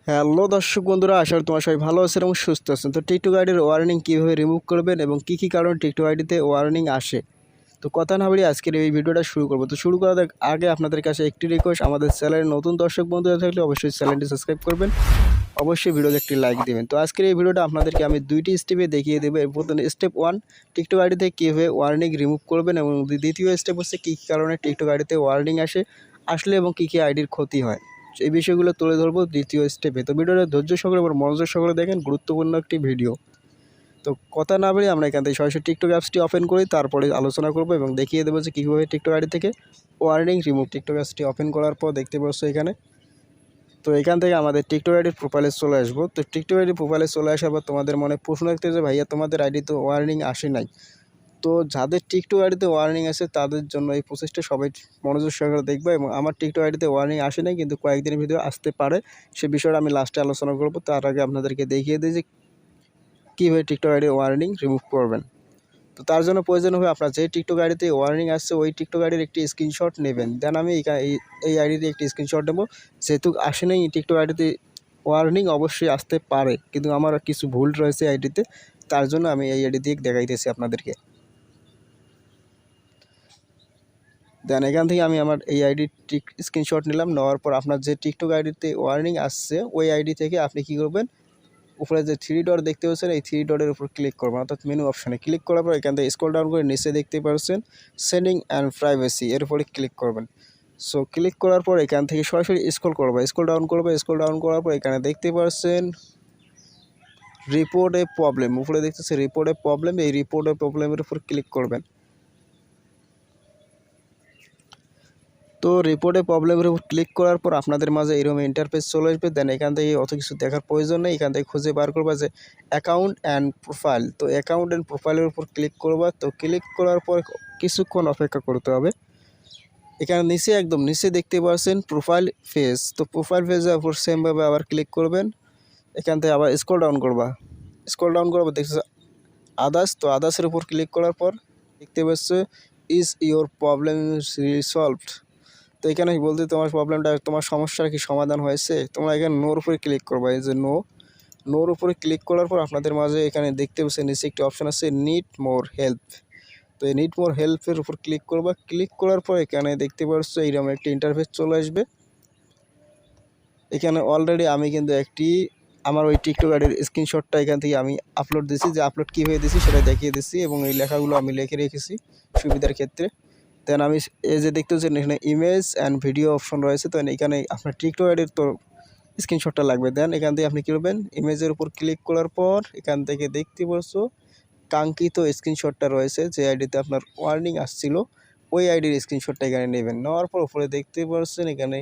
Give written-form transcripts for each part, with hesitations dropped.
Hello দর্শক বন্ধুরা, আশা করি তোমার সবাই ভালো আছেন এবং সুস্থ আছেন। তো টিকটক আইডির ওয়ার্নিং কীভাবে রিমুভ করবেন এবং কী কী কারণে টিকটক আইডিতে ওয়ার্নিং আসে, তো কথা না বাড়িয়ে আজকের এই ভিডিওটা শুরু করব। তো শুরু করার আগে আপনাদের কাছে একটি রিকোয়েস্ট, আমাদের চ্যানেলের নতুন দর্শক বন্ধুরা থাকলে অবশ্যই চ্যানেলটি সাবস্ক্রাইব করবেন, অবশ্যই ভিডিওতে একটি লাইক দেবেন। তো আজকের এই ভিডিওটা আপনাদেরকে আমি দুইটি স্টেপে দেখিয়ে দেবো। প্রথম স্টেপ 1, টিকটক আইডিতে কীভাবে ওয়ার্নিং রিমুভ করবেন, এবং দ্বিতীয় স্টেপ হচ্ছে কী কী কারণে টিকটক আইডিতে ওয়ার্নিং আসলে এবং কী কী আইডির ক্ষতি হয়, এই বিষয়গুলো তুলে ধরবো দ্বিতীয় স্টেপে। তো ভিডিওটা ধৈর্য সহকারে এবং মনোযোগ সহকারে দেখেন, গুরুত্বপূর্ণ একটি ভিডিও। তো কথা না বলে আমরা এখান থেকে সরাসরি টিকটক অ্যাপসটি ওপেন করি, তারপরে আলোচনা করব এবং দেখিয়ে দেবো যে কীভাবে টিকটক আইডি থেকে ওয়ার্নিং রিমুভ। টিকটক অ্যাপসটি ওপেন করার পর দেখতে পাচ্ছ এখানে, তো এখান থেকে আমাদের টিকটক আইডির প্রোফাইলে চলে আসবো। তো টিকটক আইডির প্রোফাইলে চলে আসার পর তোমাদের মনে প্রশ্ন রাখতে যে ভাইয়া তোমাদের আইডি তো ওয়ার্নিং আসে নাই। তো যাদের টিকটক আইডিতে ওয়ার্নিং আছে তাদের জন্য এই প্রসেসটা সবাই মনোযোগ সহকারে দেখবে। এবং আমার টিকটক আইডিতে ওয়ার্নিং আসে নাই, কিন্তু কয়েকদিনের ভিতরে আসতে পারে, সে বিষয়টা আমি লাস্টে আলোচনা করব। তার আগে আপনাদেরকে দেখিয়ে দিই যে কীভাবে টিকটক আইডির ওয়ার্নিং রিমুভ করবেন। তো তার জন্য প্রয়োজন হবে আপনার যে টিকটক আইডিতে ওয়ার্নিং আসছে ওই টিকটক আইডির একটি স্ক্রিনশট নেবেন। দেন আমি এই আইডিতে একটি স্ক্রিনশট নেব। যেহেতু আসে নাই টিকটক আইডিতে ওয়ার্নিং, অবশ্যই আসতে পারে, কিন্তু আমার কিছু ভুল রয়েছে আইডিতে, তার জন্য আমি এই আইডি দিয়ে দেখাইতেছি আপনাদেরকে। দেন এখান থেকে আমি আমার এই আইডির স্ক্রিনশট নিলাম। নেওয়ার পর আপনার যে টিকটক আইডিতে ওয়ার্নিং আসছে ওই আইডি থেকে আপনি কী করবেন, উপরে যে 3 ডট দেখতে পাচ্ছেন এই 3 ডটের উপর ক্লিক করবেন, অর্থাৎ মেনু অপশানে ক্লিক করার পর এখান থেকে স্ক্রল ডাউন করে নিচে দেখতে পাচ্ছেন সেটিং অ্যান্ড প্রাইভেসি, এর উপরে ক্লিক করবেন। সো ক্লিক করার পর এখান থেকে সরাসরি স্ক্রল ডাউন করবে। স্ক্রল ডাউন করার পর এখানে দেখতে পাচ্ছেন রিপোর্ট এ প্রবলেম, উপরে দেখতেছে রিপোর্ট এ প্রবলেম, এই রিপোর্ট এ প্রবলেমের উপর ক্লিক করবেন। তো রিপোর্টে প্রবলেমের উপর ক্লিক করার পর আপনাদের মাঝে এরকম ইন্টারফেস চলে আসবে। দেন এখান থেকে অত কিছু দেখার প্রয়োজন নেই, এখান থেকে খুঁজে বার করবা যে অ্যাকাউন্ট অ্যান্ড প্রোফাইল। তো অ্যাকাউন্ট অ্যান্ড প্রোফাইলের উপর ক্লিক করবা। তো ক্লিক করার পর কিছুক্ষণ অপেক্ষা করতে হবে। এখানে নিচে একদম নিচে দেখতে পাচ্ছেন প্রোফাইল ফেজ। তো প্রোফাইল ফেজের উপর সেমভাবে আবার ক্লিক করবেন। এখান থেকে আবার স্ক্রল ডাউন করবা। স্ক্রল ডাউন করার পর দেখছো আদার্স। তো আদার্সের উপর ক্লিক করার পর দেখতে পাচ্ছ ইজ ইওর প্রবলেম রিসলভড। তো এখানে বলতে তোমার প্রবলেমটা, তোমার সমস্যার কি সমাধান হয়েছে, তোমরা এখানে নোর উপরে ক্লিক করবা। এই যে নোর উপরে ক্লিক করার পর আপনাদের মাঝে এখানে দেখতে পাচ্ছেন নিচে একটি অপশান আছে নিড মোর হেল্প। তো এই নিড মোর হেল্পের উপর ক্লিক করবা। ক্লিক করার পর এখানে দেখতে পাচ্ছ এইরকম একটি ইন্টারফেস চলে আসবে। এখানে অলরেডি আমি কিন্তু আমার ওই টিকটক আইডির স্ক্রিনশটটা এখান থেকে আমি আপলোড দিয়েছি, যে আপলোড কীভাবে দিয়েছি সেটা দেখিয়ে দিচ্ছি, এবং এই লেখাগুলো আমি লিখে রেখেছি সুবিধার ক্ষেত্রে। দেন আমি এই যে দেখতে পাচ্ছেন এখানে ইমেজ অ্যান্ড ভিডিও অপশন রয়েছে। তো এখানে আপনার টিকটক আইডির তো স্ক্রিনশটটা লাগবে। দেন এখান থেকে আপনি কী করবেন, ইমেজের উপর ক্লিক করার পর এখান থেকে দেখতে পাচ্ছ কাঙ্ক্ষিত স্ক্রিনশটটা রয়েছে, যে আইডিতে আপনার ওয়ার্নিং আসছিল ওই আইডির স্ক্রিনশটটা এখানে নেবেন। নেওয়ার পর উপরে দেখতে পাচ্ছেন এখানে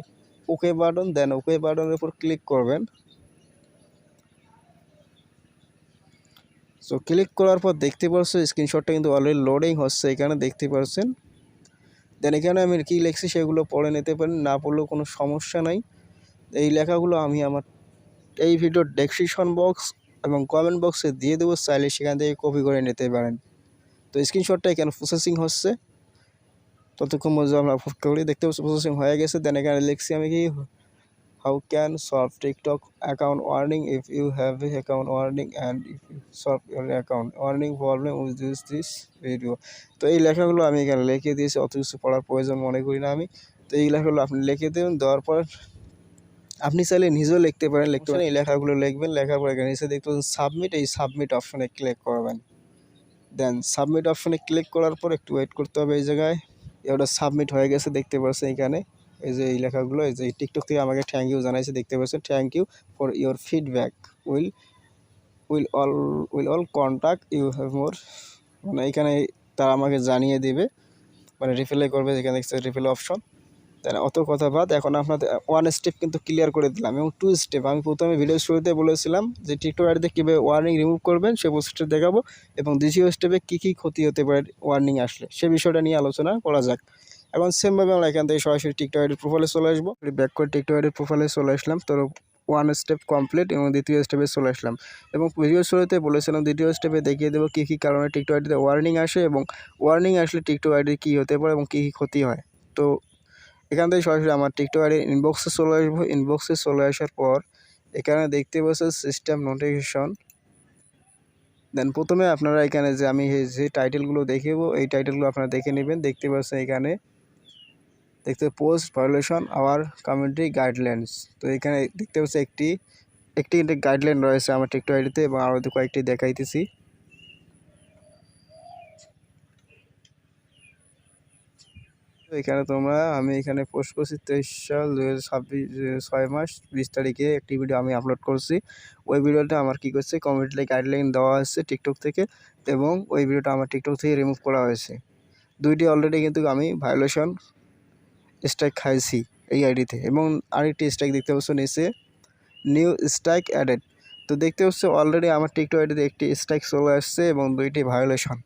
ওকে বাটন, দেন ওকে বাটনের উপর ক্লিক করবেন। সো ক্লিক করার পর দেখতে পাচ্ছ স্ক্রিনশটটা কিন্তু অলরেডি লোডিং হচ্ছে, এখানে দেখতে পাচ্ছেন। দেন এখানে আমি কী লিখছি সেগুলো পড়ে নিতে পারেন, না পড়লেও কোনো সমস্যা নাই। এই লেখাগুলো আমি আমার এই ভিডিওর ডেসক্রিপশন বক্স এবং কমেন্ট বক্সে দিয়ে দেবো, চাইলে সেখান থেকে কপি করে নিতে পারেন। তো স্ক্রিনশটটা এখানে প্রসেসিং হচ্ছে, ততক্ষণ মধ্যে আমরা অপেক্ষা করি। দেখতে পাচ্ছি প্রসেসিং হয়ে গেছে। দেন এখানে লিখছি আমি কি, how can solve TikTok account warning if you have a account warning and if you solve your account warning problem with this video. তো এই লেখাগুলো আমি এখানে লিখে দিয়েছি, অত কিছু পড়ার প্রয়োজন মনে করি না আমি। তো এই লেখাগুলো আপনি লিখে দেবেন। দেওয়ার পর আপনি চাইলে নিজেও লিখতে পারেন, এই লেখাগুলো লিখবেন। লেখার পর এখানে নিচে দেখতে পাচ্ছেন সাবমিট, এই সাবমিট অপশনে ক্লিক করবেন। দেন সাবমিট অপশনে ক্লিক করার পর একটু ওয়েট করতে হবে। এই জায়গায় এটা সাবমিট হয়ে গেছে দেখতে পাচ্ছেন এখানে। এই যে এই লেখাগুলো, এই যে টিকটক থেকে আমাকে থ্যাংক ইউ জানাইছে, দেখতে পাচ্ছেন thank you for your feedback, will all contact you have more, মানে এখানে তারা আমাকে জানিয়ে দেবে, মানে রিপ্লাই করবে। এখানে দেখছে রিপ্লাই অপশন। তাই অত কথা বাদ, এখন আপনাদের ওয়ান স্টেপ কিন্তু ক্লিয়ার করে দিলাম, এবং 2 স্টেপ আমি প্রথমে ভিডিও শুরুতে বলেছিলাম যে টিকটক আইডিতে কীভাবে ওয়ার্নিং রিমুভ করবেন সে প্রসেসটা দেখাবো, এবং দ্বিতীয় স্টেপে কী কী ক্ষতি হতে পারে ওয়ার্নিং আসলে সে বিষয়টা নিয়ে আলোচনা করা যাক। এখন সেমভাবে আমরা এখান থেকে সরাসরি টিকটক আইডির প্রোফাইলে চলে আসবো। ব্যাক করে টিকটক আইডির প্রোফাইলে চলে আসলাম। তো ওয়ান স্টেপ কমপ্লিট, এবং দ্বিতীয় স্টেপে চলে আসলাম, এবং ভিডিও শুরুতে বলেছিলাম দ্বিতীয় স্টেপে দেখিয়ে দেবো কী কী কারণে টিকটক আইডিতে ওয়ার্নিং আসে, এবং ওয়ার্নিং আসলে টিকটক আইডির কী হতে পারে এবং কী কী ক্ষতি হয়। তো এখান থেকে সরাসরি আমার টিকটক আইডির ইনবক্সে চলে আসবো। ইনবক্সে চলে আসার পর এখানে দেখতে পাচ্ছেন সিস্টেম নোটিফিকেশন। দেন প্রথমে আপনারা এখানে যে আমি যে টাইটেলগুলো দেখাবো এই টাইটেলগুলো আপনারা দেখে নেবেন। দেখতে পাচ্ছেন এখানে দেখতে post violation our community guidelines. তো এখানে দেখতে পাচ্ছেন একটি গাইডলাইন রয়েছে আমার টিকটক আইডিতে এবং আরও কয়েকটি দেখাইতেছি। তো এখানে আমি এখানে পোস্ট করছি 23 সাল 2026 6 মাস 20 তারিখে একটি ভিডিও আমি আপলোড করছি। ওই ভিডিওটা আমার কি করছে কমিউনিটি গাইডলাইন দেওয়া হয়েছে টিকটক থেকে এবং ওই ভিডিওটা আমার টিকটক থেকে রিমুভ করা হয়েছে। দুইটি অলরেডি কিন্তু আমি ভায়োলেশন স্ট্রাইক খাইছি এই আইডিতে এবং আরেকটি স্ট্রাইক দেখতে পাচ্ছ নিচে নিউ স্ট্রাইক অ্যাডেড। তো দেখতে পাচ্ছ অলরেডি আমার টিকটক আইডিতে একটি স্ট্রাইক চলে আসছে এবং দুইটি ভায়োলেশন।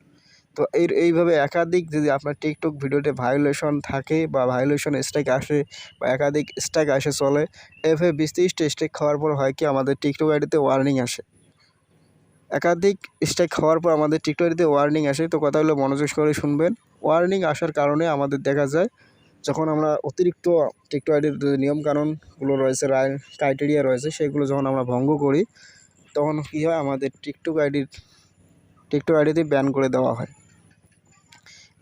তো এইভাবে একাধিক যদি আপনার টিকটক ভিডিওতে ভায়োলেশন থাকে বা ভায়োলেশন স্ট্রাইক আসে বা একাধিক স্ট্রাইক আসে চলে, এভাবে 20-30টা স্ট্রাইক খাওয়ার পর হয় কি আমাদের টিকটক আইডিতে ওয়ার্নিং আসে। একাধিক স্ট্রাইক খাওয়ার পর আমাদের টিকটক আইডিতে ওয়ার্নিং আসে। তো কথাগুলো মনোযোগ করে শুনবেন। ওয়ার্নিং আসার কারণে আমাদের দেখা যায় যখন আমরা অতিরিক্ত টিকটক আইডির যে নিয়মকানুনগুলো রয়েছে, ক্রাইটেরিয়া রয়েছে, সেগুলো যখন আমরা ভঙ্গ করি তখন কী হয় আমাদের টিকটক আইডিতে ব্যান করে দেওয়া হয়।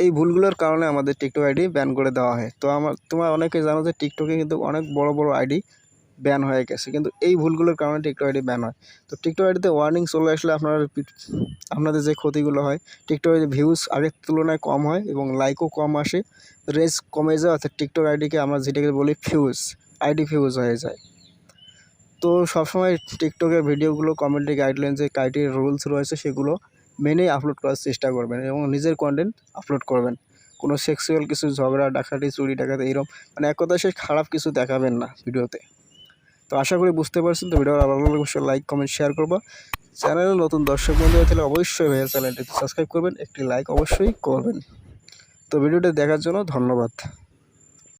এই ভুলগুলোর কারণে আমাদের টিকটক আইডি ব্যান করে দেওয়া হয়। তো তোমরা অনেকে জানো যে টিকটকে কিন্তু অনেক বড় বড় আইডি ব্যান হয়ে গেছে, কিন্তু এই ভুলগুলোর কারণে টিকটক আইডি ব্যান হয়। তো টিকটক আইডিতে ওয়ার্নিং চলে আসলে আপনাদের যে ক্ষতিগুলো হয়, টিকটক আইডি ভিউজ আগের তুলনায় কম হয় এবং লাইকও কম আসে, রেজ কমে যায়, অর্থাৎ টিকটক আইডিকে আমরা যেটাকে বলি আইডি ফিউজ হয়ে যায়। তো সবসময় টিকটকের ভিডিওগুলো কমিউনিটি গাইডলাইন যে ক্রাইটেরিয়া রুলস রয়েছে সেগুলো মেনেই আপলোড করার চেষ্টা করবেন এবং নিজের কন্টেন্ট আপলোড করবেন। কোনো সেক্সুয়াল কিছু ঝগড়া, ডাকাতি, চুরি ডাকাতি এইরকম এক কথায় সে খারাপ কিছু দেখাবেন না ভিডিওতে। তো আশা করি বুঝতে পারছেন। তো ভিডিওটা ভালো লাগলে অবশ্যই লাইক, কমেন্ট, শেয়ার করবা। চ্যানেলে নতুন দর্শক বন্ধু হয়ে থাকলে অবশ্যই ভাইয়া চ্যানেলটিতে সাবস্ক্রাইব করবেন, একটি লাইক অবশ্যই করবেন। তো ভিডিওটা দেখার জন্য ধন্যবাদ।